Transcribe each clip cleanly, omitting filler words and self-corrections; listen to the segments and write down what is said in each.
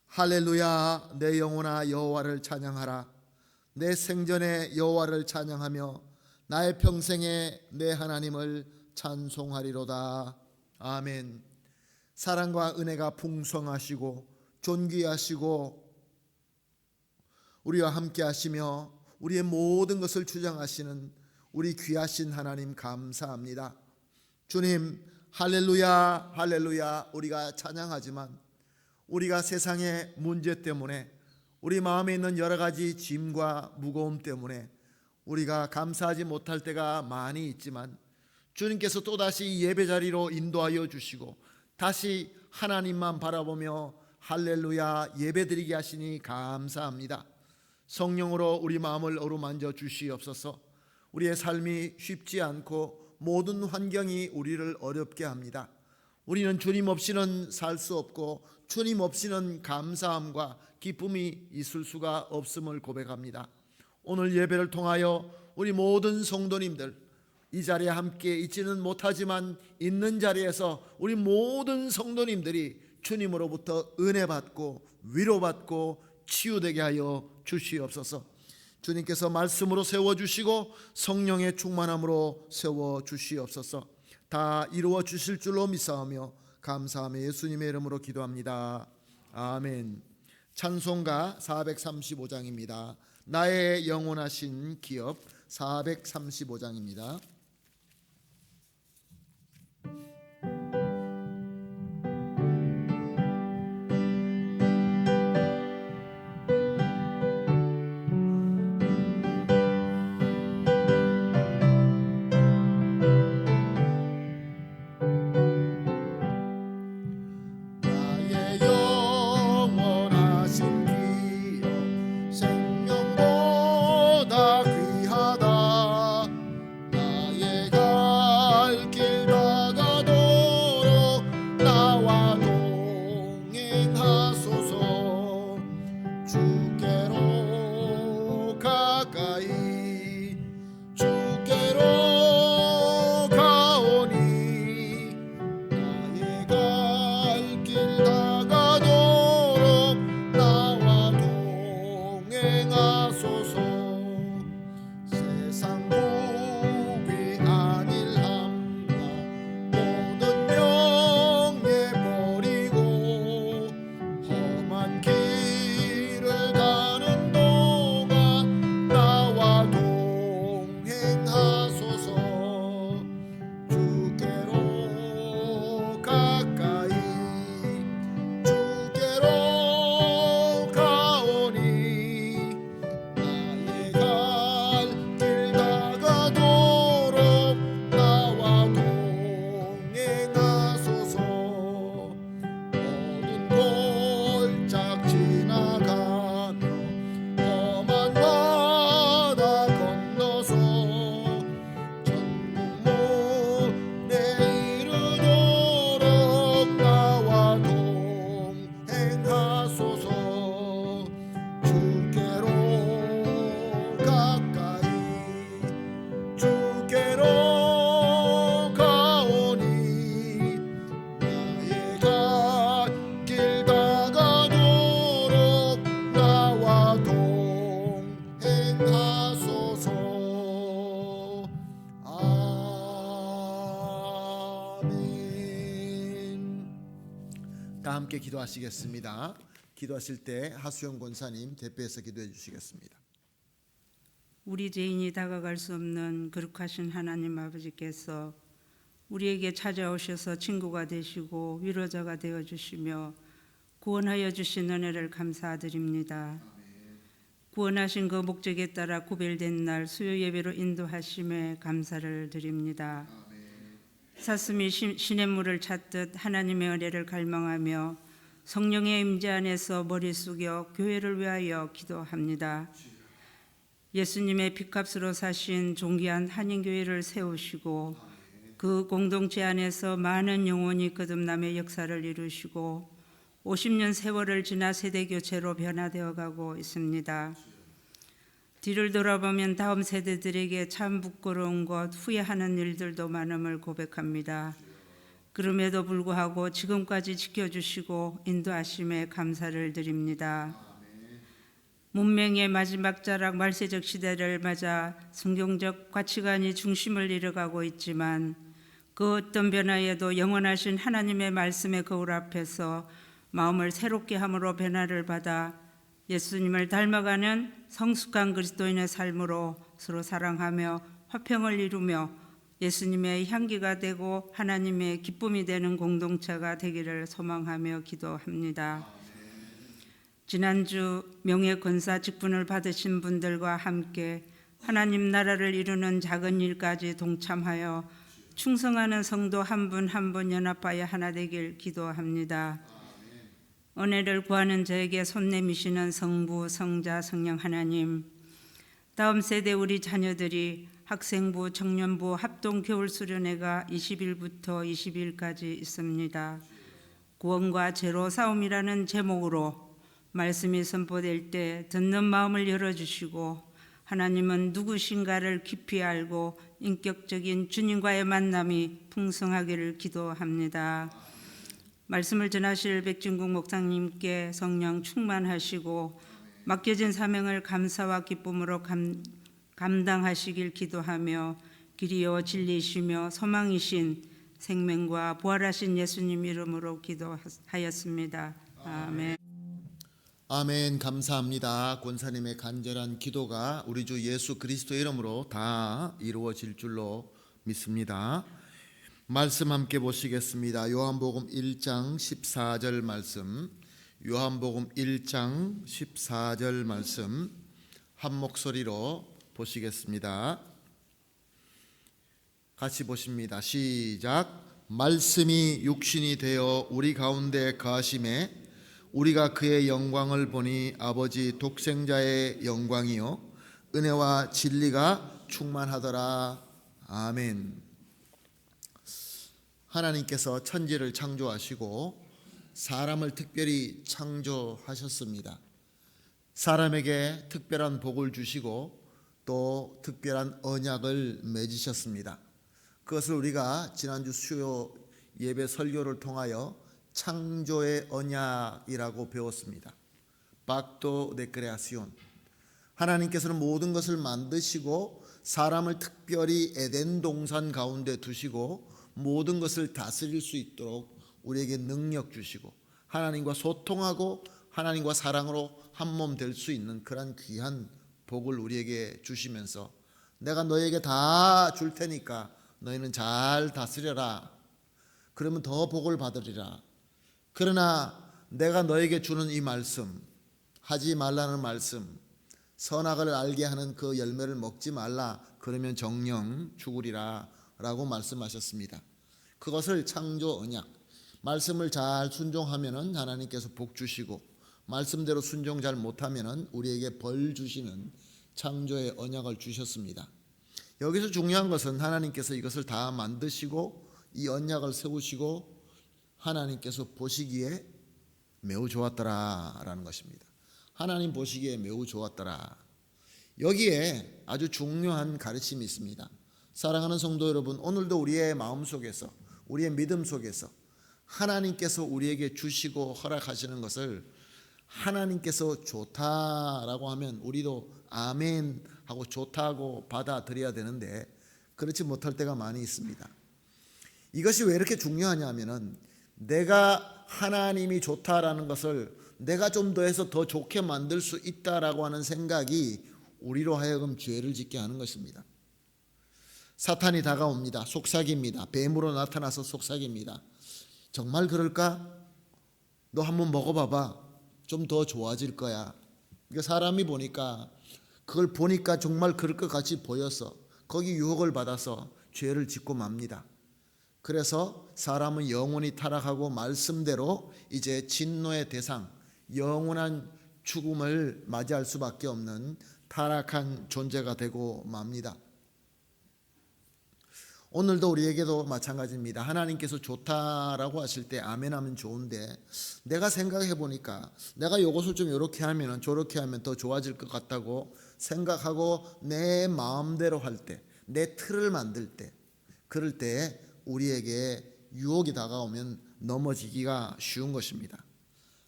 할렐루야. 내 영혼아 여호와를 찬양하라. 내 생전에 여호와를 찬양하며 나의 평생에 내 하나님을 찬송하리로다. 아멘. 사랑과 은혜가 풍성하시고 존귀하시고 우리와 함께 하시며 우리의 모든 것을 주장하시는 우리 귀하신 하나님 감사합니다. 주님, 할렐루야 할렐루야. 우리가 찬양하지만 우리가 세상의 문제 때문에, 우리 마음에 있는 여러 가지 짐과 무거움 때문에 우리가 감사하지 못할 때가 많이 있지만, 주님께서 또다시 예배 자리로 인도하여 주시고 다시 하나님만 바라보며 할렐루야 예배드리게 하시니 감사합니다. 성령으로 우리 마음을 어루만져 주시옵소서. 우리의 삶이 쉽지 않고 모든 환경이 우리를 어렵게 합니다. 우리는 주님 없이는 살 수 없고 주님 없이는 감사함과 기쁨이 있을 수가 없음을 고백합니다. 오늘 예배를 통하여 우리 모든 성도님들, 이 자리에 함께 있지는 못하지만 있는 자리에서 우리 모든 성도님들이 주님으로부터 은혜받고 위로받고 치유되게 하여 주시옵소서. 주님께서 말씀으로 세워주시고 성령의 충만함으로 세워주시옵소서. 다 이루어 주실 줄로 믿사오며 감사하며 예수님의 이름으로 기도합니다. 아멘. 찬송가 435장입니다. 나의 영원하신 기업 435장입니다. 다 함께 기도하시겠습니다. 기도하실 때 하수영 권사님 대표해서 기도해 주시겠습니다. 우리 죄인이 다가갈 수 없는 거룩하신 하나님 아버지께서 우리에게 찾아오셔서 친구가 되시고 위로자가 되어 주시며 구원하여 주신 은혜를 감사드립니다. 구원하신 그 목적에 따라 구별된 날 수요 예배로 인도하심에 감사를 드립니다. 사슴이 시냇물을 찾듯 하나님의 은혜를 갈망하며 성령의 임재 안에서 머리 숙여 교회를 위하여 기도합니다. 예수님의 핏값으로 사신 존귀한 한인교회를 세우시고 그 공동체 안에서 많은 영혼이 거듭남의 역사를 이루시고 50년 세월을 지나 세대교체로 변화되어 가고 있습니다. 뒤를 돌아보면 다음 세대들에게 참 부끄러운 것, 후회하는 일들도 많음을 고백합니다. 그럼에도 불구하고 지금까지 지켜주시고 인도하심에 감사를 드립니다. 문명의 마지막 자락 말세적 시대를 맞아 성경적 가치관이 중심을 잃어가고 있지만 그 어떤 변화에도 영원하신 하나님의 말씀의 거울 앞에서 마음을 새롭게 함으로 변화를 받아 예수님을 닮아가는 성숙한 그리스도인의 삶으로 서로 사랑하며 화평을 이루며 예수님의 향기가 되고 하나님의 기쁨이 되는 공동체가 되기를 소망하며 기도합니다. 지난주 명예권사 직분을 받으신 분들과 함께 하나님 나라를 이루는 작은 일까지 동참하여 충성하는 성도 한 분 한 분 연합하여 하나 되길 기도합니다. 은혜를 구하는 저에게 손 내미시는 성부, 성자, 성령 하나님, 다음 세대 우리 자녀들이 학생부, 청년부 합동 겨울수련회가 20일부터 22일까지 있습니다. 구원과 죄로 싸움이라는 제목으로 말씀이 선포될 때 듣는 마음을 열어주시고 하나님은 누구신가를 깊이 알고 인격적인 주님과의 만남이 풍성하기를 기도합니다. 말씀을 전하실 백진국 목사님께 성령 충만하시고 맡겨진 사명을 감사와 기쁨으로 감당하시길 기도하며 길이요 진리이시며 소망이신 생명과 부활하신 예수님 이름으로 기도하였습니다. 아멘. 아멘. 감사합니다. 권사님의 간절한 기도가 우리 주 예수 그리스도 이름으로 다 이루어질 줄로 믿습니다. 말씀 함께 보시겠습니다. 요한복음 1장 14절 말씀, 요한복음 1장 14절 말씀 한 목소리로 보시겠습니다. 같이 보십니다. 시작. 말씀이 육신이 되어 우리 가운데 거하심에 우리가 그의 영광을 보니 아버지 독생자의 영광이요 은혜와 진리가 충만하더라. 아멘. 하나님께서 천지를 창조하시고 사람을 특별히 창조하셨습니다. 사람에게 특별한 복을 주시고 또 특별한 언약을 맺으셨습니다. 그것을 우리가 지난주 수요 예배 설교를 통하여 창조의 언약이라고 배웠습니다. Pacto de Creación. 하나님께서는 모든 것을 만드시고 사람을 특별히 에덴 동산 가운데 두시고 모든 것을 다스릴 수 있도록 우리에게 능력 주시고 하나님과 소통하고 하나님과 사랑으로 한 몸 될 수 있는 그런 귀한 복을 우리에게 주시면서 내가 너에게 다 줄 테니까 너희는 잘 다스려라. 그러면 더 복을 받으리라. 그러나 내가 너에게 주는 이 말씀, 하지 말라는 말씀, 선악을 알게 하는 그 열매를 먹지 말라. 그러면 정령 죽으리라 라고 말씀하셨습니다. 그것을 창조 언약, 말씀을 잘 순종하면은 하나님께서 복 주시고 말씀대로 순종 잘 못하면은 우리에게 벌 주시는 창조의 언약을 주셨습니다. 여기서 중요한 것은 하나님께서 이것을 다 만드시고 이 언약을 세우시고 하나님께서 보시기에 매우 좋았더라라는 것입니다. 하나님 보시기에 매우 좋았더라. 여기에 아주 중요한 가르침이 있습니다. 사랑하는 성도 여러분, 오늘도 우리의 마음속에서 우리의 믿음 속에서 하나님께서 우리에게 주시고 허락하시는 것을 하나님께서 좋다라고 하면 우리도 아멘 하고 좋다고 받아들여야 되는데 그렇지 못할 때가 많이 있습니다. 이것이 왜 이렇게 중요하냐면은 내가 하나님이 좋다라는 것을 내가 좀 더 해서 더 좋게 만들 수 있다라고 하는 생각이 우리로 하여금 죄를 짓게 하는 것입니다. 사탄이 다가옵니다. 속삭입니다. 뱀으로 나타나서 속삭입니다. 정말 그럴까? 너 한번 먹어봐봐. 좀 더 좋아질 거야. 그러니까 사람이 보니까 그걸 보니까 정말 그럴 것 같이 보여서 거기 유혹을 받아서 죄를 짓고 맙니다. 그래서 사람은 영원히 타락하고 말씀대로 이제 진노의 대상, 영원한 죽음을 맞이할 수밖에 없는 타락한 존재가 되고 맙니다. 오늘도 우리에게도 마찬가지입니다. 하나님께서 좋다라고 하실 때 아멘하면 좋은데 내가 생각해 보니까 내가 이것을 좀 이렇게 하면 저렇게 하면 더 좋아질 것 같다고 생각하고 내 마음대로 할 때, 내 틀을 만들 때, 그럴 때 우리에게 유혹이 다가오면 넘어지기가 쉬운 것입니다.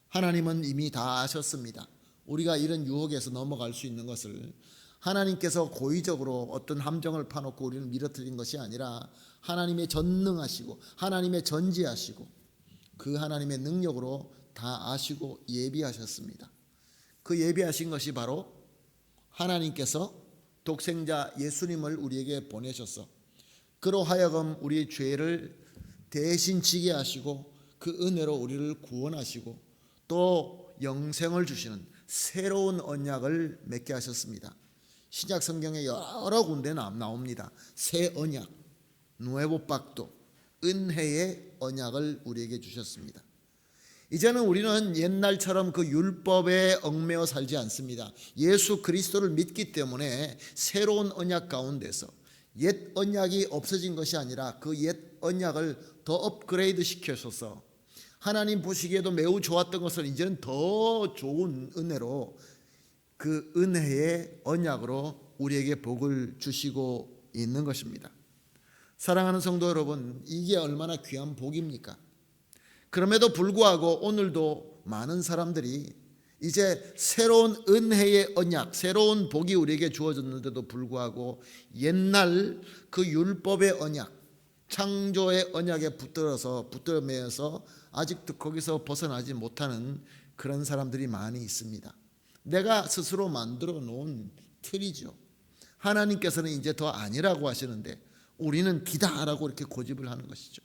하나님은 이미 다 아셨습니다. 우리가 이런 유혹에서 넘어갈 수 있는 것을 하나님께서 고의적으로 어떤 함정을 파놓고 우리를 밀어뜨린 것이 아니라 하나님의 전능하시고 하나님의 전지하시고 그 하나님의 능력으로 다 아시고 예비하셨습니다. 그 예비하신 것이 바로 하나님께서 독생자 예수님을 우리에게 보내셔서 그로 하여금 우리의 죄를 대신 지게 하시고 그 은혜로 우리를 구원하시고 또 영생을 주시는 새로운 언약을 맺게 하셨습니다. 신약 성경에 여러 군데 나옵니다. 새 언약, 누에보 팍토, 은혜의 언약을 우리에게 주셨습니다. 이제는 우리는 옛날처럼 그 율법에 얽매여 살지 않습니다. 예수 그리스도를 믿기 때문에 새로운 언약 가운데서 옛 언약이 없어진 것이 아니라 그 옛 언약을 더 업그레이드 시켜서 하나님 보시기에도 매우 좋았던 것을 이제는 더 좋은 은혜로 그 은혜의 언약으로 우리에게 복을 주시고 있는 것입니다. 사랑하는 성도 여러분, 이게 얼마나 귀한 복입니까? 그럼에도 불구하고 오늘도 많은 사람들이 이제 새로운 은혜의 언약, 새로운 복이 우리에게 주어졌는데도 불구하고 옛날 그 율법의 언약, 창조의 언약에 붙들어 매여서 아직도 거기서 벗어나지 못하는 그런 사람들이 많이 있습니다. 내가 스스로 만들어 놓은 틀이죠. 하나님께서는 이제 더 아니라고 하시는데 우리는 기다라고 이렇게 고집을 하는 것이죠.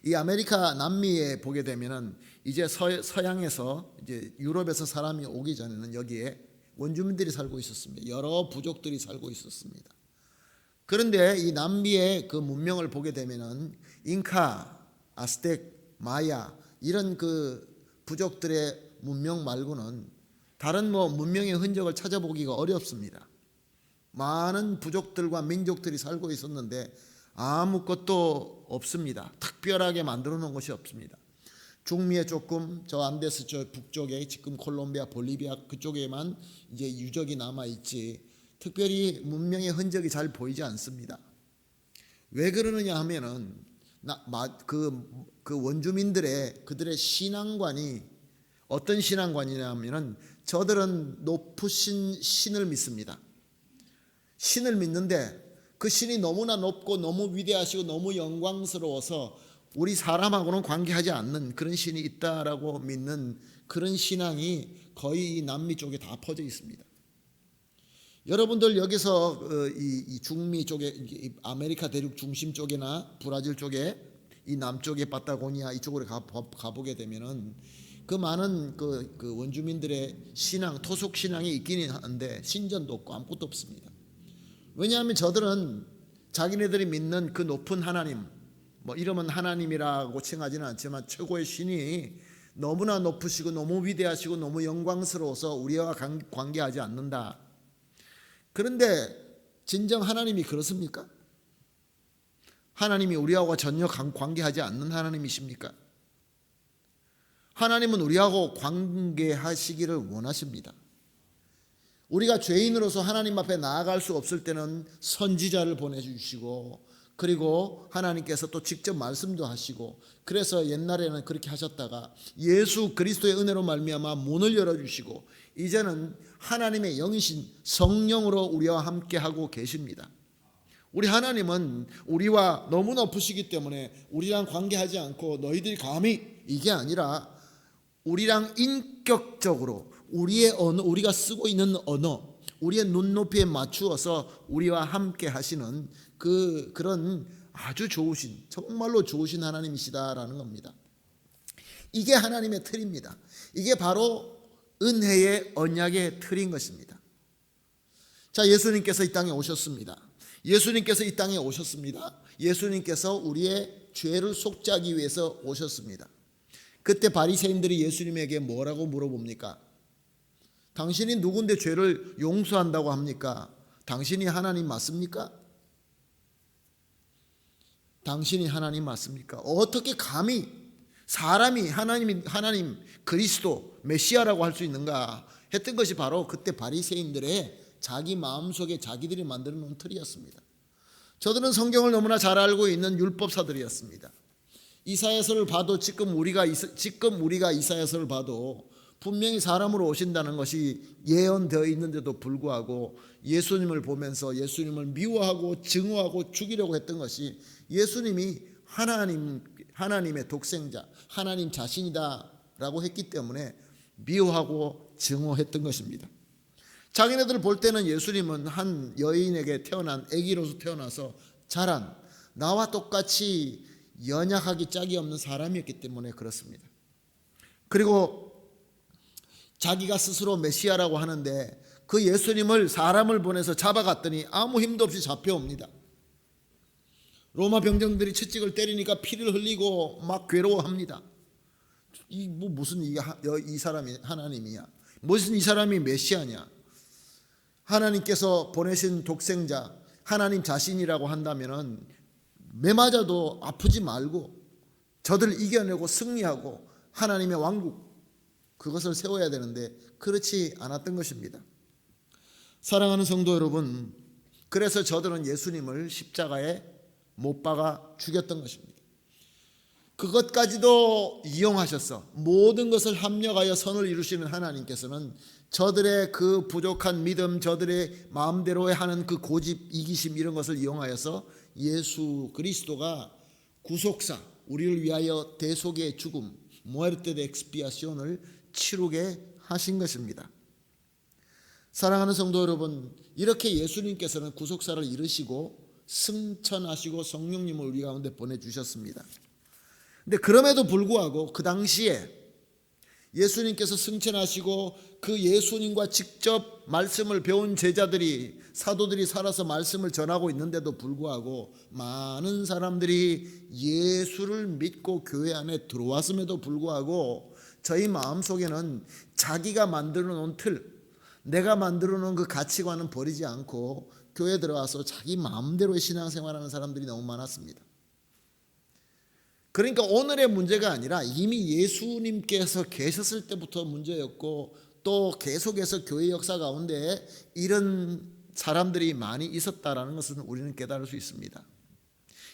이 아메리카 남미에 보게 되면은 이제 서양에서 이제 유럽에서 사람이 오기 전에는 여기에 원주민들이 살고 있었습니다. 여러 부족들이 살고 있었습니다. 그런데 이 남미의 그 문명을 보게 되면은 잉카, 아스텍, 마야 이런 그 부족들의 문명 말고는 다른 문명의 흔적을 찾아보기가 어렵습니다. 많은 부족들과 민족들이 살고 있었는데 아무것도 없습니다. 특별하게 만들어 놓은 것이 없습니다. 중미에 조금, 저 안데스 저 북쪽에 지금 콜롬비아, 볼리비아 그쪽에만 이제 유적이 남아 있지 특별히 문명의 흔적이 잘 보이지 않습니다. 왜 그러느냐 하면은 그 원주민들의 그들의 신앙관이 어떤 신앙관이냐면은 저들은 높으신 신을 믿습니다. 신을 믿는데 그 신이 너무나 높고 너무 위대하시고 너무 영광스러워서 우리 사람하고는 관계하지 않는 그런 신이 있다라고 믿는 그런 신앙이 거의 이 남미 쪽에 다 퍼져 있습니다. 여러분들 여기서 이 중미 쪽에 아메리카 대륙 중심 쪽이나 브라질 쪽에 이 남쪽에 파타고니아 이쪽으로 가보게 되면은 그 많은 그 원주민들의 신앙, 토속 신앙이 있기는 한데 신전도 없고 아무것도 없습니다. 왜냐하면 저들은 자기네들이 믿는 그 높은 하나님, 이름은 하나님이라고 칭하지는 않지만 최고의 신이 너무나 높으시고 너무 위대하시고 너무 영광스러워서 우리와 관계하지 않는다. 그런데 진정 하나님이 그렇습니까? 하나님이 우리하고 전혀 관계하지 않는 하나님이십니까? 하나님은 우리하고 관계하시기를 원하십니다. 우리가 죄인으로서 하나님 앞에 나아갈 수 없을 때는 선지자를 보내주시고 그리고 하나님께서 또 직접 말씀도 하시고 그래서 옛날에는 그렇게 하셨다가 예수 그리스도의 은혜로 말미암아 문을 열어주시고 이제는 하나님의 영이신 성령으로 우리와 함께하고 계십니다. 우리 하나님은 우리와 너무 높으시기 때문에 우리랑 관계하지 않고 너희들이 감히 이게 아니라 우리랑 인격적으로 우리의 언어, 우리가 쓰고 있는 언어, 우리의 눈높이에 맞추어서 우리와 함께 하시는 그런 아주 좋으신, 정말로 좋으신 하나님이시다라는 겁니다. 이게 하나님의 틀입니다. 이게 바로 은혜의 언약의 틀인 것입니다. 자, 예수님께서 이 땅에 오셨습니다. 예수님께서 이 땅에 오셨습니다. 예수님께서 우리의 죄를 속죄하기 위해서 오셨습니다. 그때 바리새인들이 예수님에게 뭐라고 물어봅니까? 당신이 누군데 죄를 용서한다고 합니까? 당신이 하나님 맞습니까? 당신이 하나님 맞습니까? 어떻게 감히 사람이 하나님 그리스도 메시아라고 할 수 있는가 했던 것이 바로 그때 바리새인들의 자기 마음속에 자기들이 만들어 놓은 틀이었습니다. 저들은 성경을 너무나 잘 알고 있는 율법사들이었습니다. 이사야서를 봐도 지금 우리가 이사야서를 봐도 분명히 사람으로 오신다는 것이 예언되어 있는데도 불구하고 예수님을 보면서 예수님을 미워하고 증오하고 죽이려고 했던 것이 예수님이 하나님의 독생자, 하나님 자신이다라고 했기 때문에 미워하고 증오했던 것입니다. 자기네들 볼 때는 예수님은 한 여인에게 태어난 아기로서 태어나서 자란 나와 똑같이 연약하기 짝이 없는 사람이었기 때문에 그렇습니다. 그리고 자기가 스스로 메시아라고 하는데 그 예수님을 사람을 보내서 잡아갔더니 아무 힘도 없이 잡혀옵니다. 로마 병정들이 채찍을 때리니까 피를 흘리고 막 괴로워합니다. 무슨 이 사람이 하나님이냐? 무슨 이 사람이 메시아냐? 하나님께서 보내신 독생자, 하나님 자신이라고 한다면은 매 맞아도 아프지 말고 저들 이겨내고 승리하고 하나님의 왕국 그것을 세워야 되는데 그렇지 않았던 것입니다. 사랑하는 성도 여러분, 그래서 저들은 예수님을 십자가에 못 박아 죽였던 것입니다. 그것까지도 이용하셔서 모든 것을 합력하여 선을 이루시는 하나님께서는 저들의 그 부족한 믿음, 저들의 마음대로 하는 그 고집, 이기심 이런 것을 이용하여서 예수 그리스도가 구속사, 우리를 위하여 대속의 죽음, muerte de expiacion을 치르게 하신 것입니다. 사랑하는 성도 여러분, 이렇게 예수님께서는 구속사를 이루시고 승천하시고 성령님을 우리 가운데 보내주셨습니다. 근데 그럼에도 불구하고 그 당시에 예수님께서 승천하시고 그 예수님과 직접 말씀을 배운 제자들이 사도들이 살아서 말씀을 전하고 있는데도 불구하고 많은 사람들이 예수를 믿고 교회 안에 들어왔음에도 불구하고 저희 마음속에는 자기가 만들어 놓은 틀, 내가 만들어 놓은 그 가치관은 버리지 않고 교회에 들어와서 자기 마음대로의 신앙생활하는 사람들이 너무 많았습니다. 그러니까 오늘의 문제가 아니라 이미 예수님께서 계셨을 때부터 문제였고 또 계속해서 교회 역사 가운데 이런 사람들이 많이 있었다라는 것은 우리는 깨달을 수 있습니다.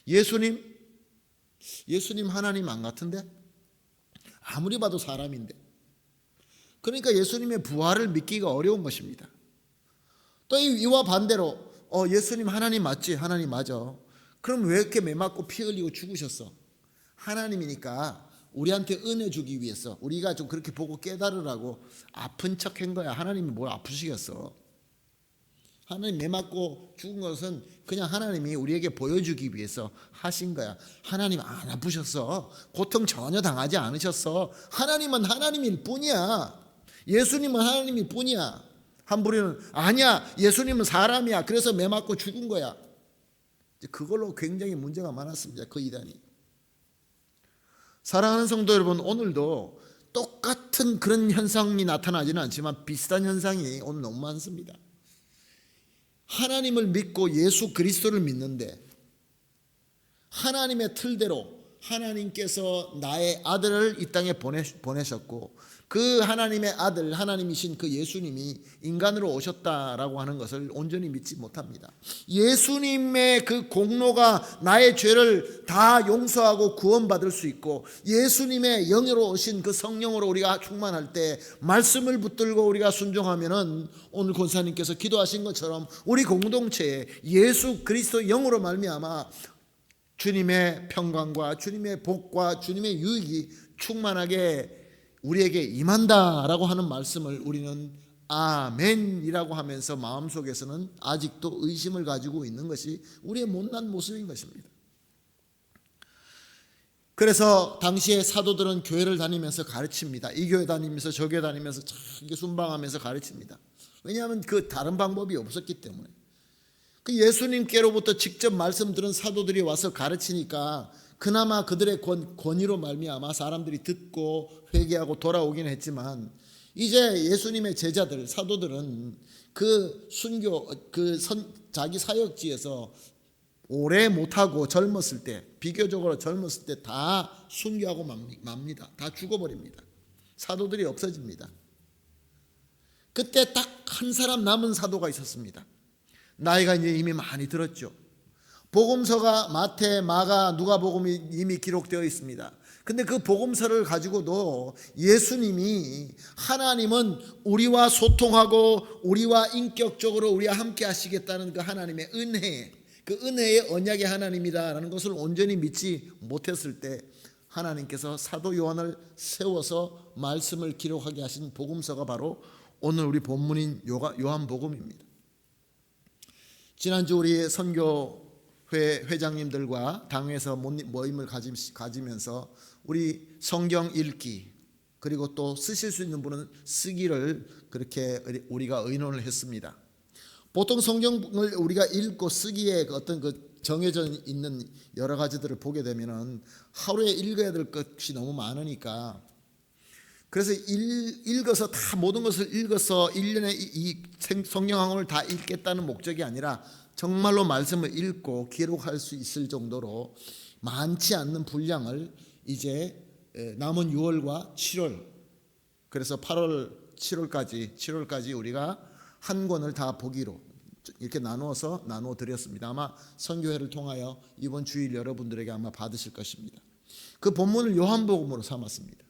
예수님 하나님 안 같은데? 아무리 봐도 사람인데. 그러니까 예수님의 부활을 믿기가 어려운 것입니다. 또 이와 반대로 예수님 하나님 맞지? 하나님 맞아. 그럼 왜 이렇게 매 맞고 피 흘리고 죽으셨어? 하나님이니까 우리한테 은혜 주기 위해서 우리가 좀 그렇게 보고 깨달으라고 아픈 척 한 거야. 하나님이 뭘 아프시겠어? 하나님 매 맞고 죽은 것은 그냥 하나님이 우리에게 보여주기 위해서 하신 거야. 하나님 안 아프셨어. 고통 전혀 당하지 않으셨어. 하나님은 하나님일 뿐이야. 예수님은 하나님일 뿐이야. 한 부류는 아니야, 예수님은 사람이야, 그래서 매 맞고 죽은 거야. 그걸로 굉장히 문제가 많았습니다. 그 이단이. 사랑하는 성도 여러분, 오늘도 똑같은 그런 현상이 나타나지는 않지만 비슷한 현상이 오늘 너무 많습니다. 하나님을 믿고 예수 그리스도를 믿는데 하나님의 틀대로 하나님께서 나의 아들을 이 땅에 보내셨고 그 하나님의 아들, 하나님이신 그 예수님이 인간으로 오셨다라고 하는 것을 온전히 믿지 못합니다. 예수님의 그 공로가 나의 죄를 다 용서하고 구원받을 수 있고 예수님의 영으로 오신 그 성령으로 우리가 충만할 때 말씀을 붙들고 우리가 순종하면은 오늘 권사님께서 기도하신 것처럼 우리 공동체에 예수 그리스도 영으로 말미암아 주님의 평강과 주님의 복과 주님의 유익이 충만하게 우리에게 임한다라고 하는 말씀을 우리는 아멘이라고 하면서 마음속에서는 아직도 의심을 가지고 있는 것이 우리의 못난 모습인 것입니다. 그래서 당시에 사도들은 교회를 다니면서 가르칩니다. 이 교회 다니면서 저 교회 다니면서 이렇게 순방하면서 가르칩니다. 왜냐하면 그 다른 방법이 없었기 때문에. 그 예수님께로부터 직접 말씀 들은 사도들이 와서 가르치니까 그나마 그들의 권위로 말미암아 사람들이 듣고 회개하고 돌아오긴 했지만 이제 예수님의 제자들 사도들은 그 순교 자기 사역지에서 오래 못하고 젊었을 때 비교적으로 젊었을 때 다 순교하고 맙니다. 다 죽어버립니다. 사도들이 없어집니다. 그때 딱 한 사람 남은 사도가 있었습니다. 나이가 이제 이미 많이 들었죠. 복음서가 마태, 마가, 누가복음이 이미 기록되어 있습니다. 근데 그 복음서를 가지고도 예수님이 하나님은 우리와 소통하고 우리와 인격적으로 우리와 함께 하시겠다는 그 하나님의 은혜, 그 은혜의 언약의 하나님이다라는 것을 온전히 믿지 못했을 때 하나님께서 사도 요한을 세워서 말씀을 기록하게 하신 복음서가 바로 오늘 우리 본문인 요한복음입니다. 지난주 우리 선교회 회장님들과 당회에서 모임을 가지면서 우리 성경 읽기 그리고 또 쓰실 수 있는 분은 쓰기를 그렇게 우리가 의논을 했습니다. 보통 성경을 우리가 읽고 쓰기에 어떤 그 정해져 있는 여러 가지들을 보게 되면은 하루에 읽어야 될 것이 너무 많으니까 그래서 읽어서 다 모든 것을 읽어서 1년에 이 성경 학원을 다 읽겠다는 목적이 아니라 정말로 말씀을 읽고 기록할 수 있을 정도로 많지 않는 분량을 이제 남은 6월과 7월 그래서 8월 7월까지 우리가 한 권을 다 보기로 이렇게 나누어 드렸습니다. 아마 선교회를 통하여 이번 주일 여러분들에게 아마 받으실 것입니다. 그 본문을 요한복음으로 삼았습니다.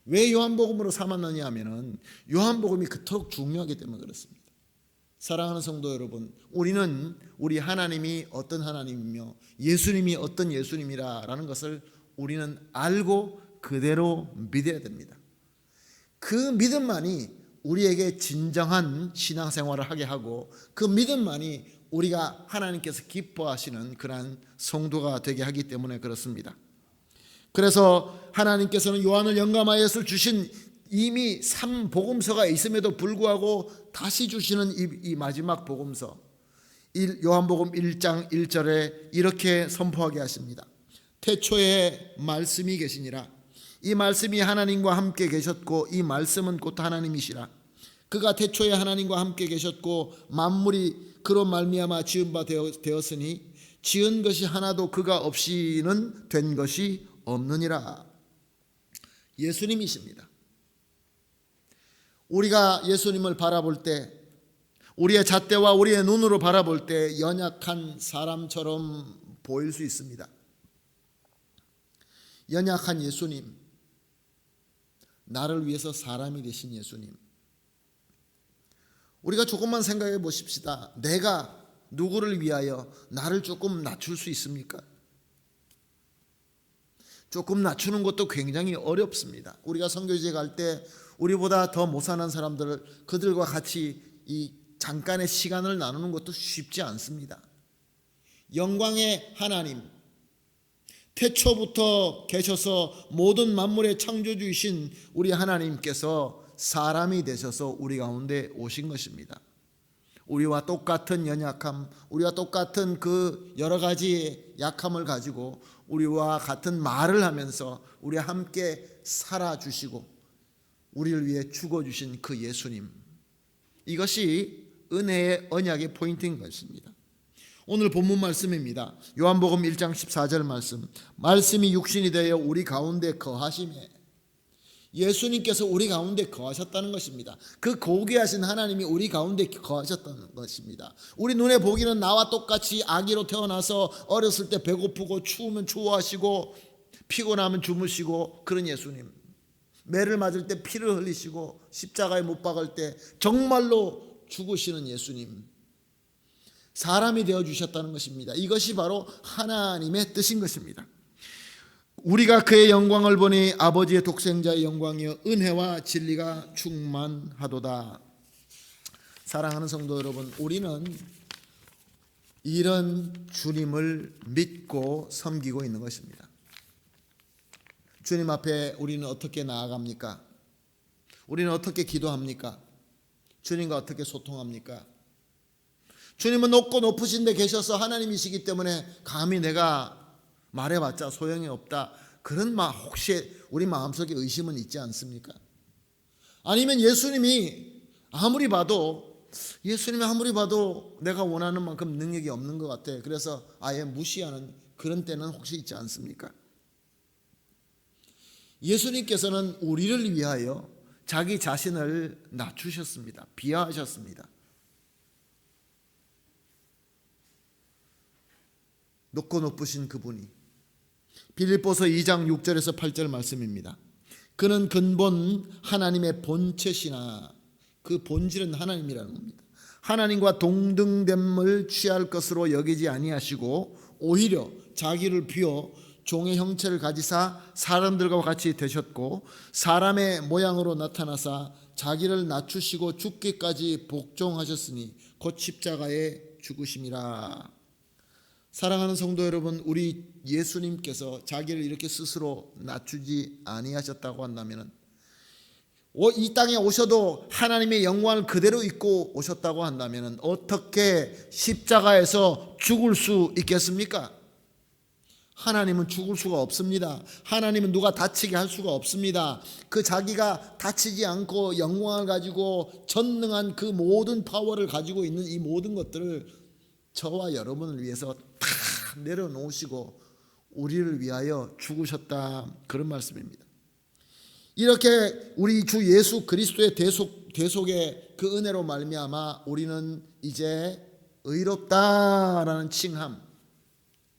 왜 요한복음으로 삼았느냐 하면은 요한복음이 그토록 중요하기 때문에 그렇습니다. 사랑하는 성도 여러분, 우리는 우리 하나님이 어떤 하나님이며 예수님이 어떤 예수님이라는 것을 우리는 알고 그대로 믿어야 됩니다. 그 믿음만이 우리에게 진정한 신앙생활을 하게 하고 그 믿음만이 우리가 하나님께서 기뻐하시는 그러한 성도가 되게 하기 때문에 그렇습니다. 그래서 하나님께서는 요한을 영감하여서 주신 이미 3복음서가 있음에도 불구하고 다시 주시는 이 마지막 복음서 요한복음 1장 1절에 이렇게 선포하게 하십니다. 태초에 말씀이 계시니라. 이 말씀이 하나님과 함께 계셨고 이 말씀은 곧 하나님이시라. 그가 태초에 하나님과 함께 계셨고 만물이 그로 말미암아 지은 바 되었으니 지은 것이 하나도 그가 없이는 된 것이 없느니라. 예수님이십니다. 우리가 예수님을 바라볼 때 우리의 잣대와 우리의 눈으로 바라볼 때 연약한 사람처럼 보일 수 있습니다. 연약한 예수님, 나를 위해서 사람이 되신 예수님. 우리가 조금만 생각해 보십시다. 내가 누구를 위하여 나를 조금 낮출 수 있습니까? 조금 낮추는 것도 굉장히 어렵습니다. 우리가 선교지에 갈 때 우리보다 더 못 사는 사람들을 그들과 같이 이 잠깐의 시간을 나누는 것도 쉽지 않습니다. 영광의 하나님, 태초부터 계셔서 모든 만물의 창조주이신 우리 하나님께서 사람이 되셔서 우리 가운데 오신 것입니다. 우리와 똑같은 연약함, 우리와 똑같은 그 여러 가지 약함을 가지고 우리와 같은 말을 하면서 우리와 함께 살아주시고 우리를 위해 죽어주신 그 예수님, 이것이 은혜의 언약의 포인트인 것입니다. 오늘 본문 말씀입니다. 요한복음 1장 14절 말씀. 말씀이 육신이 되어 우리 가운데 거하시매. 예수님께서 우리 가운데 거하셨다는 것입니다. 그 고귀하신 하나님이 우리 가운데 거하셨다는 것입니다. 우리 눈에 보기는 나와 똑같이 아기로 태어나서 어렸을 때 배고프고 추우면 추워하시고 피곤하면 주무시고 그런 예수님, 매를 맞을 때 피를 흘리시고 십자가에 못 박을 때 정말로 죽으시는 예수님, 사람이 되어주셨다는 것입니다. 이것이 바로 하나님의 뜻인 것입니다. 우리가 그의 영광을 보니 아버지의 독생자의 영광이여 은혜와 진리가 충만하도다. 사랑하는 성도 여러분, 우리는 이런 주님을 믿고 섬기고 있는 것입니다. 주님 앞에 우리는 어떻게 나아갑니까? 우리는 어떻게 기도합니까? 주님과 어떻게 소통합니까? 주님은 높고 높으신 데 계셔서 하나님이시기 때문에 감히 내가 말해봤자 소용이 없다, 그런 혹시 우리 마음속에 의심은 있지 않습니까? 아니면 예수님이 아무리 봐도 내가 원하는 만큼 능력이 없는 것 같아, 그래서 아예 무시하는 그런 때는 혹시 있지 않습니까? 예수님께서는 우리를 위하여 자기 자신을 낮추셨습니다. 비하하셨습니다. 높고 높으신 그분이. 빌립보서 2장 6절에서 8절 말씀입니다. 그는 근본 하나님의 본체시나, 그 본질은 하나님이라는 겁니다. 하나님과 동등됨을 취할 것으로 여기지 아니하시고 오히려 자기를 비워 종의 형체를 가지사 사람들과 같이 되셨고 사람의 모양으로 나타나사 자기를 낮추시고 죽기까지 복종하셨으니 곧 십자가에 죽으심이라. 사랑하는 성도 여러분, 우리 예수님께서 자기를 이렇게 스스로 낮추지 아니하셨다고 한다면, 이 땅에 오셔도 하나님의 영광을 그대로 입고 오셨다고 한다면 어떻게 십자가에서 죽을 수 있겠습니까? 하나님은 죽을 수가 없습니다. 하나님은 누가 다치게 할 수가 없습니다. 그 자기가 다치지 않고 영광을 가지고 전능한 그 모든 파워를 가지고 있는 이 모든 것들을 저와 여러분을 위해서 다 내려놓으시고 우리를 위하여 죽으셨다, 그런 말씀입니다. 이렇게 우리 주 예수 그리스도의 대속의 그 은혜로 말미암아 우리는 이제 의롭다라는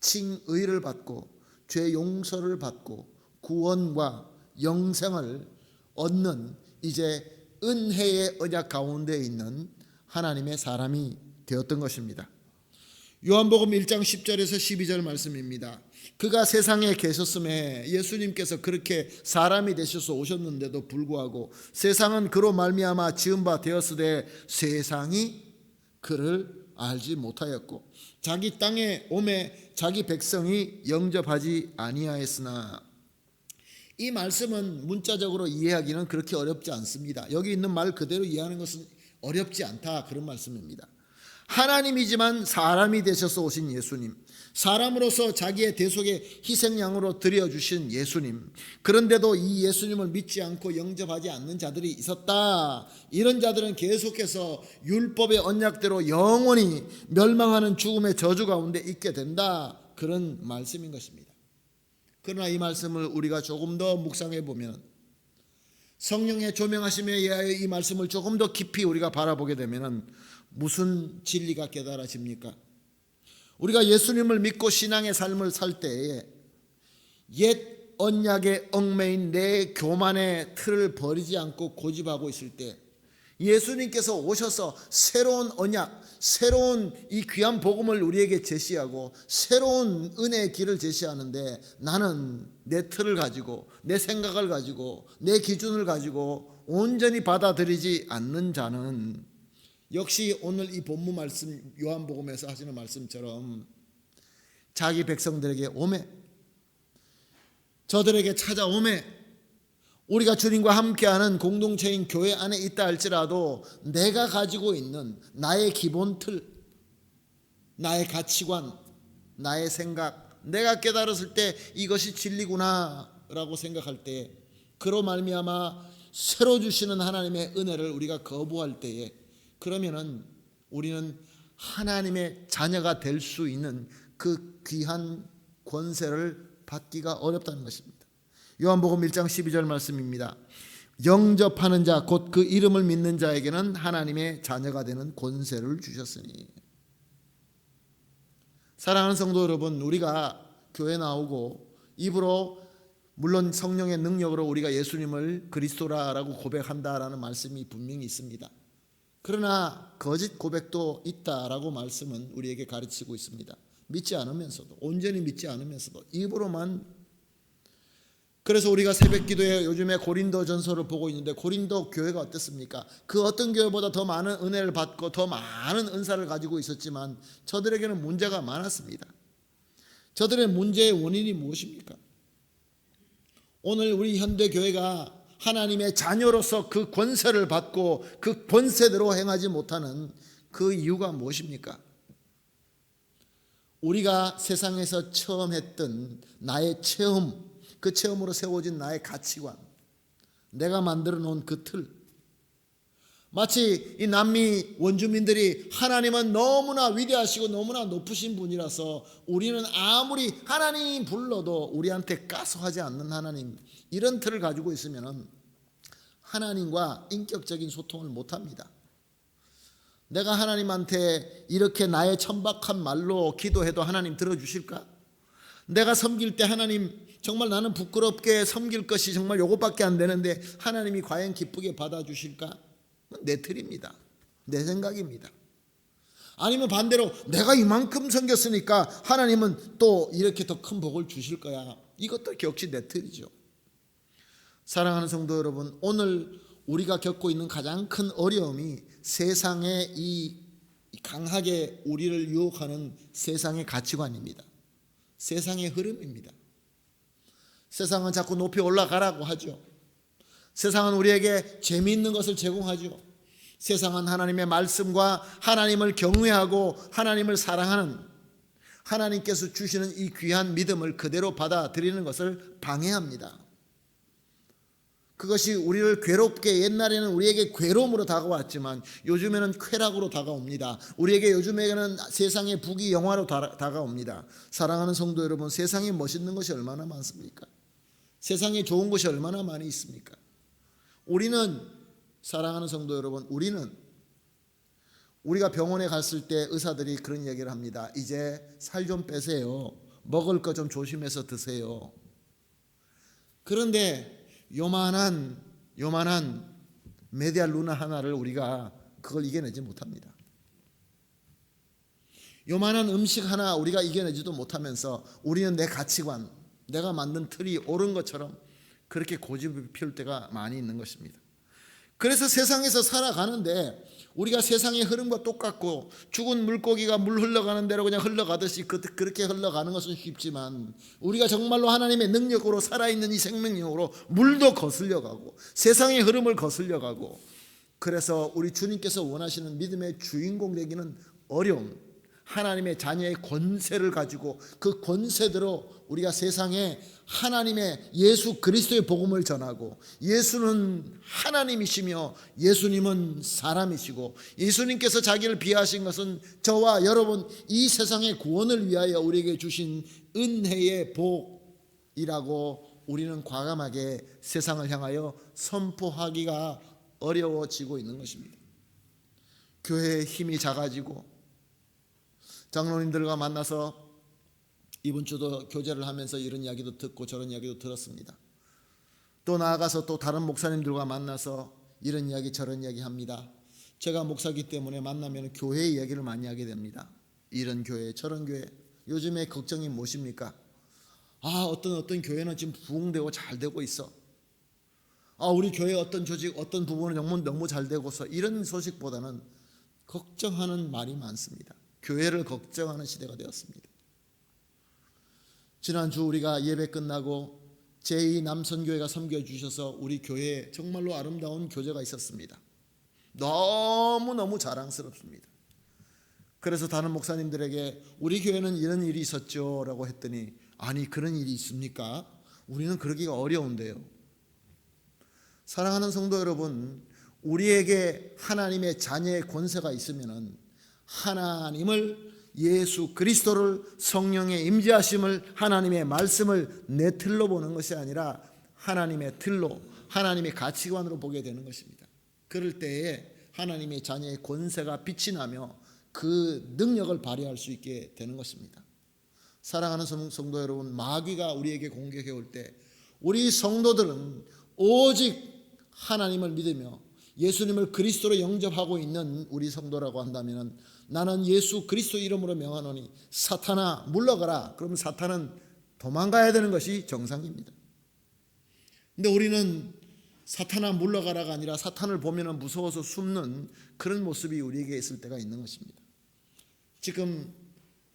칭의를 받고 죄 용서를 받고 구원과 영생을 얻는 이제 은혜의 언약 가운데 있는 하나님의 사람이 되었던 것입니다. 요한복음 1장 10절에서 12절 말씀입니다. 그가 세상에 계셨음에, 예수님께서 그렇게 사람이 되셔서 오셨는데도 불구하고 세상은 그로 말미암아 지은 바 되었으되 세상이 그를 알지 못하였고 자기 땅에 오매 자기 백성이 영접하지 아니하였으나. 이 말씀은 문자적으로 이해하기는 그렇게 어렵지 않습니다. 여기 있는 말 그대로 이해하는 것은 어렵지 않다, 그런 말씀입니다. 하나님이지만 사람이 되셔서 오신 예수님, 사람으로서 자기의 대속의 희생양으로 드려주신 예수님, 그런데도 이 예수님을 믿지 않고 영접하지 않는 자들이 있었다. 이런 자들은 계속해서 율법의 언약대로 영원히 멸망하는 죽음의 저주 가운데 있게 된다, 그런 말씀인 것입니다. 그러나 이 말씀을 우리가 조금 더 묵상해 보면, 성령의 조명하심에 의하여 이 말씀을 조금 더 깊이 우리가 바라보게 되면 무슨 진리가 깨달아집니까? 우리가 예수님을 믿고 신앙의 삶을 살 때에 옛 언약의 얽매인 내 교만의 틀을 버리지 않고 고집하고 있을 때 예수님께서 오셔서 새로운 언약, 새로운 이 귀한 복음을 우리에게 제시하고 새로운 은혜의 길을 제시하는데, 나는 내 틀을 가지고 내 생각을 가지고 내 기준을 가지고 온전히 받아들이지 않는 자는 역시 오늘 이 본문 말씀, 요한복음에서 하시는 말씀처럼 자기 백성들에게 오매, 저들에게 찾아오매, 우리가 주님과 함께하는 공동체인 교회 안에 있다 할지라도 내가 가지고 있는 나의 기본 틀, 나의 가치관, 나의 생각, 내가 깨달았을 때 이것이 진리구나 라고 생각할 때, 그로 말미암아 새로 주시는 하나님의 은혜를 우리가 거부할 때에, 그러면은 우리는 하나님의 자녀가 될 수 있는 그 귀한 권세를 받기가 어렵다는 것입니다. 요한복음 1장 12절 말씀입니다. 영접하는 자, 곧 그 이름을 믿는 자에게는 하나님의 자녀가 되는 권세를 주셨으니. 사랑하는 성도 여러분, 우리가 교회 나오고 입으로 물론 성령의 능력으로 우리가 예수님을 그리스도라라고 고백한다라는 말씀이 분명히 있습니다. 그러나 거짓 고백도 있다라고 말씀은 우리에게 가르치고 있습니다. 믿지 않으면서도, 온전히 믿지 않으면서도 입으로만. 그래서 우리가 새벽기도에 요즘에 고린도 전서를 보고 있는데, 고린도 교회가 어땠습니까? 그 어떤 교회보다 더 많은 은혜를 받고 더 많은 은사를 가지고 있었지만 저들에게는 문제가 많았습니다. 저들의 문제의 원인이 무엇입니까? 오늘 우리 현대 교회가 하나님의 자녀로서 그 권세를 받고 그 권세대로 행하지 못하는 그 이유가 무엇입니까? 우리가 세상에서 처음 했던 나의 체험, 그 체험으로 세워진 나의 가치관, 내가 만들어 놓은 그 틀, 마치 이 남미 원주민들이 하나님은 너무나 위대하시고 너무나 높으신 분이라서 우리는 아무리 하나님 불러도 우리한테 까소하지 않는 하나님, 이런 틀을 가지고 있으면 하나님과 인격적인 소통을 못합니다. 내가 하나님한테 이렇게 나의 천박한 말로 기도해도 하나님 들어주실까? 내가 섬길 때 하나님 정말 나는 부끄럽게 섬길 것이 정말 요것밖에 안 되는데 하나님이 과연 기쁘게 받아주실까? 내 틀입니다. 내 생각입니다. 아니면 반대로 내가 이만큼 섬겼으니까 하나님은 또 이렇게 더 큰 복을 주실 거야. 이것도 역시 내 틀이죠. 사랑하는 성도 여러분, 오늘 우리가 겪고 있는 가장 큰 어려움이 세상의 이 강하게 우리를 유혹하는 세상의 가치관입니다. 세상의 흐름입니다. 세상은 자꾸 높이 올라가라고 하죠. 세상은 우리에게 재미있는 것을 제공하죠. 세상은 하나님의 말씀과 하나님을 경외하고 하나님을 사랑하는 하나님께서 주시는 이 귀한 믿음을 그대로 받아들이는 것을 방해합니다. 그것이 우리를 괴롭게, 옛날에는 우리에게 괴로움으로 다가왔지만 요즘에는 쾌락으로 다가옵니다. 우리에게 요즘에는 세상의 부귀 영화로 다가옵니다. 사랑하는 성도 여러분, 세상에 멋있는 것이 얼마나 많습니까? 세상에 좋은 것이 얼마나 많이 있습니까? 우리는, 사랑하는 성도 여러분, 우리가 병원에 갔을 때 의사들이 그런 얘기를 합니다. 이제 살 좀 빼세요. 먹을 거 좀 조심해서 드세요. 그런데 요만한 메디알 루나 하나를 우리가 그걸 이겨내지 못합니다. 요만한 음식 하나 우리가 이겨내지도 못하면서 우리는 내 가치관, 내가 만든 틀이 옳은 것처럼 그렇게 고집을 피울 때가 많이 있는 것입니다. 그래서 세상에서 살아가는데 우리가 세상의 흐름과 똑같고 죽은 물고기가 물 흘러가는 대로 그냥 흘러가듯이 그렇게 흘러가는 것은 쉽지만 우리가 정말로 하나님의 능력으로 살아있는 이 생명력으로 물도 거슬려가고 세상의 흐름을 거슬려가고, 그래서 우리 주님께서 원하시는 믿음의 주인공 되기는 어려움, 하나님의 자녀의 권세를 가지고 그 권세대로 우리가 세상에 하나님의 예수 그리스도의 복음을 전하고, 예수는 하나님이시며 예수님은 사람이시고 예수님께서 자기를 비하신 것은 저와 여러분 이 세상의 구원을 위하여 우리에게 주신 은혜의 복이라고 우리는 과감하게 세상을 향하여 선포하기가 어려워지고 있는 것입니다. 교회의 힘이 작아지고 장로님들과 만나서 이번 주도 교제를 하면서 이런 이야기도 듣고 저런 이야기도 들었습니다. 또 나아가서 또 다른 목사님들과 만나서 이런 이야기 저런 이야기 합니다. 제가 목사기 때문에 만나면 교회 이야기를 많이 하게 됩니다. 이런 교회 저런 교회. 요즘에 걱정이 무엇입니까? 어떤 교회는 지금 부흥되고 잘 되고 있어. 우리 교회 어떤 조직 어떤 부분은 너무 잘 되고 있어. 이런 소식보다는 걱정하는 말이 많습니다. 교회를 걱정하는 시대가 되었습니다. 지난주 우리가 예배 끝나고 제2남선교회가 섬겨주셔서 우리 교회에 정말로 아름다운 교제가 있었습니다. 너무너무 자랑스럽습니다. 그래서 다른 목사님들에게 우리 교회는 이런 일이 있었죠 라고 했더니, 아니 그런 일이 있습니까? 우리는 그러기가 어려운데요. 사랑하는 성도 여러분, 우리에게 하나님의 자녀의 권세가 있으면은 하나님을, 예수 그리스도를, 성령의 임재하심을, 하나님의 말씀을 내 틀로 보는 것이 아니라 하나님의 틀로, 하나님의 가치관으로 보게 되는 것입니다. 그럴 때에 하나님의 자녀의 권세가 빛이 나며 그 능력을 발휘할 수 있게 되는 것입니다. 사랑하는 성도 여러분, 마귀가 우리에게 공격해 올 때 우리 성도들은 오직 하나님을 믿으며 예수님을 그리스도로 영접하고 있는 우리 성도라고 한다면, 나는 예수 그리스도 이름으로 명하노니 사탄아 물러가라. 그러면 사탄은 도망가야 되는 것이 정상입니다. 근데 우리는 사탄아 물러가라가 아니라 사탄을 보면 무서워서 숨는 그런 모습이 우리에게 있을 때가 있는 것입니다. 지금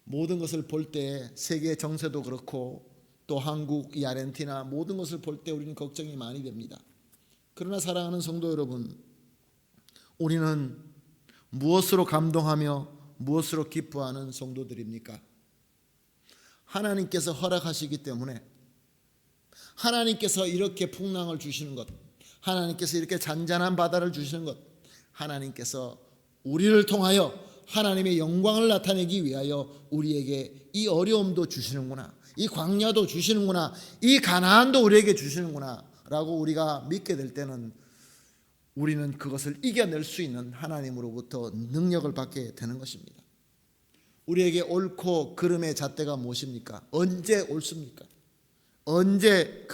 모든 것을 볼 때 세계 정세도 그렇고 또 한국, 이 아르헨티나 모든 것을 볼 때 우리는 걱정이 많이 됩니다. 그러나 사랑하는 성도 여러분, 우리는 무엇으로 감동하며 무엇으로 기뻐하는 성도들입니까? 하나님께서 허락하시기 때문에, 하나님께서 이렇게 풍랑을 주시는 것, 하나님께서 이렇게 잔잔한 바다를 주시는 것, 하나님께서 우리를 통하여 하나님의 영광을 나타내기 위하여 우리에게 이 어려움도 주시는구나, 이 광야도 주시는구나, 이 가나안도 우리에게 주시는구나 라고 우리가 믿게 될 때는 우리는 그것을 이겨낼 수 있는 하나님으로부터 능력을 받게 되는 것입니다. 우리에게 옳고 그름의 잣대가 무엇입니까? 언제 옳습니까? 언제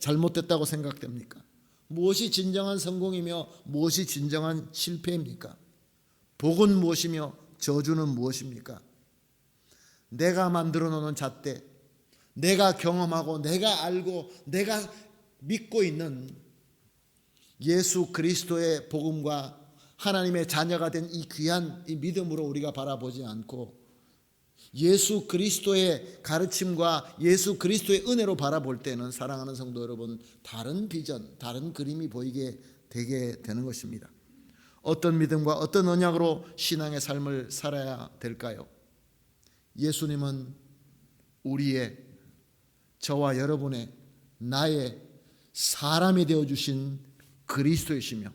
잘못됐다고 생각됩니까? 무엇이 진정한 성공이며 무엇이 진정한 실패입니까? 복은 무엇이며 저주는 무엇입니까? 내가 만들어 놓는 잣대, 내가 경험하고 내가 알고 내가 믿고 있는 예수 그리스도의 복음과 하나님의 자녀가 된 이 귀한 이 믿음으로 우리가 바라보지 않고 예수 그리스도의 가르침과 예수 그리스도의 은혜로 바라볼 때는, 사랑하는 성도 여러분, 다른 비전, 다른 그림이 보이게 되게 되는 것입니다. 어떤 믿음과 어떤 언약으로 신앙의 삶을 살아야 될까요? 예수님은 우리의, 저와 여러분의, 나의 사람이 되어주신 그리스도이시며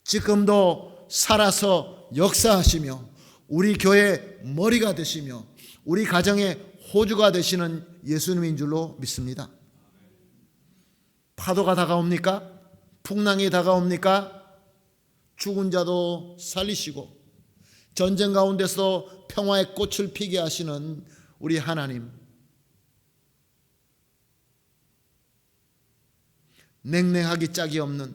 지금도 살아서 역사하시며 우리 교회의 머리가 되시며 우리 가정의 호주가 되시는 예수님인 줄로 믿습니다. 파도가 다가옵니까? 풍랑이 다가옵니까? 죽은 자도 살리시고 전쟁 가운데서 평화의 꽃을 피게 하시는 우리 하나님, 냉랭하기 짝이 없는,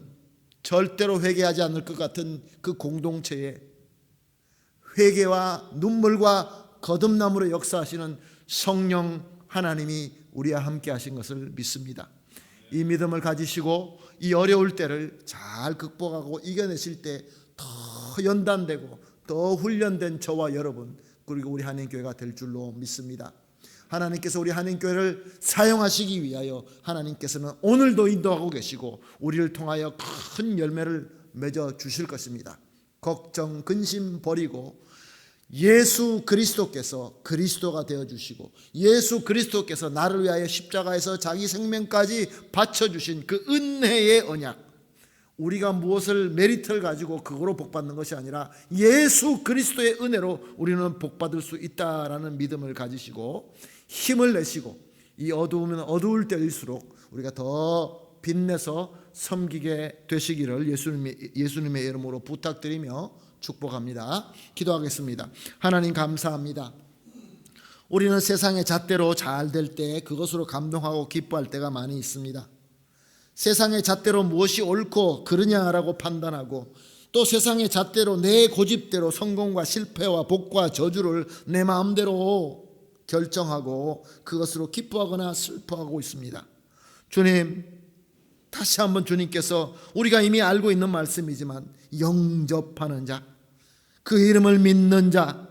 절대로 회개하지 않을 것 같은 그 공동체에 회개와 눈물과 거듭남으로 역사하시는 성령 하나님이 우리와 함께 하신 것을 믿습니다. 이 믿음을 가지시고 이 어려울 때를 잘 극복하고 이겨내실 때 더 연단되고 더 훈련된 저와 여러분, 그리고 우리 한인교회가 될 줄로 믿습니다. 하나님께서 우리 한인교회를 사용하시기 위하여 하나님께서는 오늘도 인도하고 계시고 우리를 통하여 큰 열매를 맺어 주실 것입니다. 걱정, 근심 버리고 예수 그리스도께서 그리스도가 되어주시고 예수 그리스도께서 나를 위하여 십자가에서 자기 생명까지 바쳐주신 그 은혜의 언약, 우리가 무엇을 메리트를 가지고 그거로 복받는 것이 아니라 예수 그리스도의 은혜로 우리는 복받을 수 있다라는 믿음을 가지시고 힘을 내시고 이 어두우면 어두울 때일수록 우리가 더 빛내서 섬기게 되시기를 예수님의 이름으로 부탁드리며 축복합니다. 기도하겠습니다. 하나님 감사합니다. 우리는 세상의 잣대로 잘 될 때 그것으로 감동하고 기뻐할 때가 많이 있습니다. 세상의 잣대로 무엇이 옳고 그르냐라고 판단하고 또 세상의 잣대로 내 고집대로 성공과 실패와 복과 저주를 내 마음대로 결정하고 그것으로 기뻐하거나 슬퍼하고 있습니다. 주님, 다시 한번 주님께서 우리가 이미 알고 있는 말씀이지만 영접하는 자, 그 이름을 믿는 자,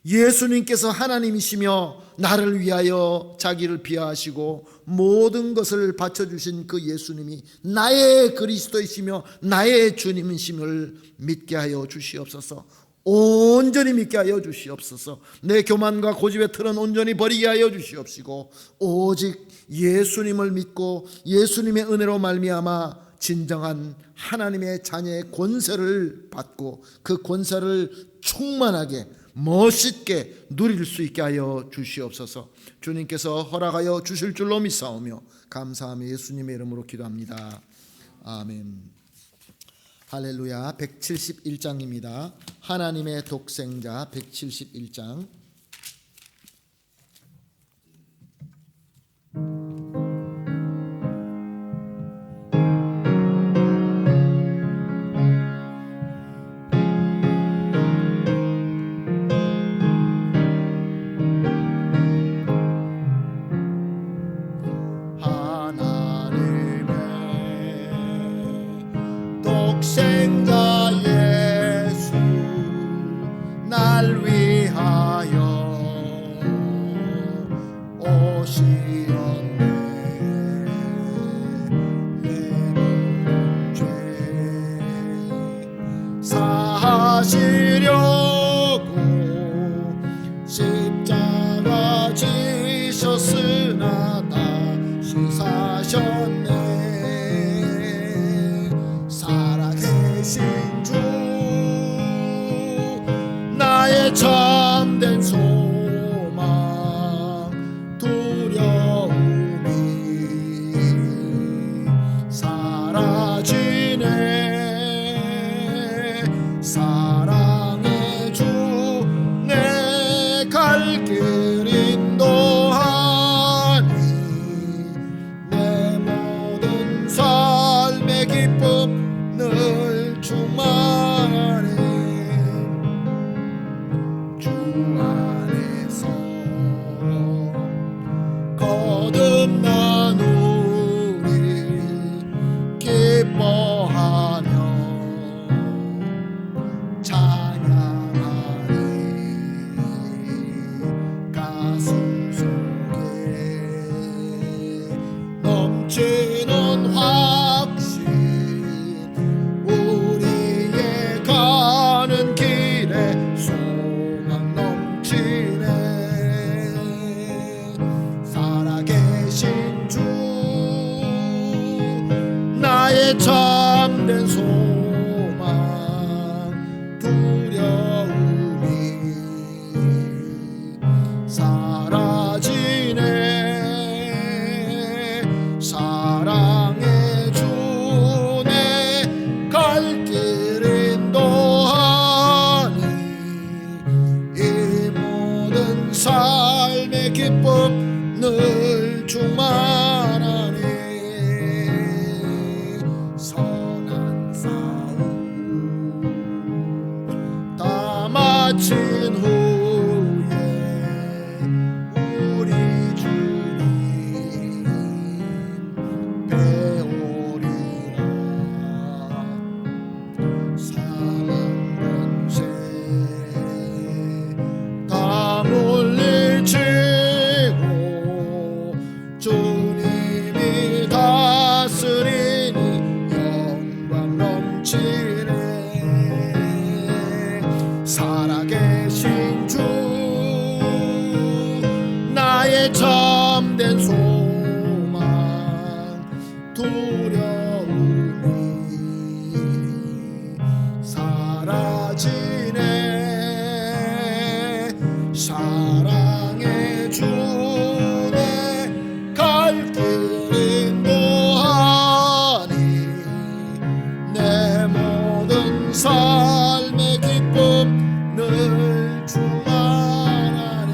예수님께서 하나님이시며 나를 위하여 자기를 비하하시고 모든 것을 바쳐주신 그 예수님이 나의 그리스도이시며 나의 주님이심을 믿게 하여 주시옵소서. 온전히 믿게 하여 주시옵소서. 내 교만과 고집의 틀은 온전히 버리게 하여 주시옵시고 오직 예수님을 믿고 예수님의 은혜로 말미암아 진정한 하나님의 자녀의 권세를 받고 그 권세를 충만하게 멋있게 누릴 수 있게 하여 주시옵소서. 주님께서 허락하여 주실 줄로 믿사오며 감사하며 예수님의 이름으로 기도합니다. 아멘. 할렐루야. 171장입니다. 하나님의 독생자 171장. 독생자 예수 날 위하여 오시었네. 내 모든 죄 사하시려고 십자가 지셨으나 다시 사셨네. 주 나의 참된 소망 두려움이 사라지네. 넘치는 확신, 우리의 가는 길에 소망 넘치네. 살아계신 주 나의 참된 소망, 두려움이 사라지네. 사랑의 주내 갈 길 인도하니 이 모든 삶의 기쁨 늘 충만하니. 선한 싸움 다 마친 후에 우리 주님 배우리라. 사망 권세 다 물리치고 주님이 다스리니 영광 넘치네. 살아계신 주 나의 참된 소망, 두려움이 사라지네. 사랑의 주내 갈 길 인도하니 내 모든 삶의 기쁨 늘 충만하네.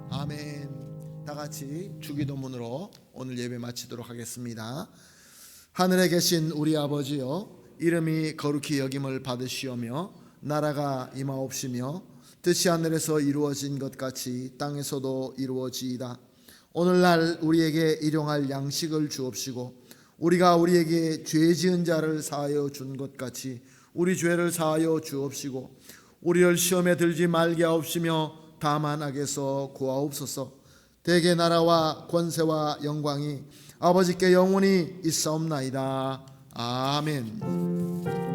아멘. 다 같이 주기도문으로 오늘 예배 마치도록 하겠습니다. 하늘에 계신 우리 아버지여, 이름이 거룩히 여김을 받으시오며 나라가 임하옵시며 뜻이 하늘에서 이루어진 것 같이 땅에서도 이루어지이다. 오늘날 우리에게 일용할 양식을 주옵시고 우리가 우리에게 죄 지은 자를 사하여 준 것 같이 우리 죄를 사하여 주옵시고 우리를 시험에 들지 말게 하옵시며 다만 악에서 구하옵소서. 대개 나라와 권세와 영광이 아버지께 영원히 있사옵나이다. 아멘.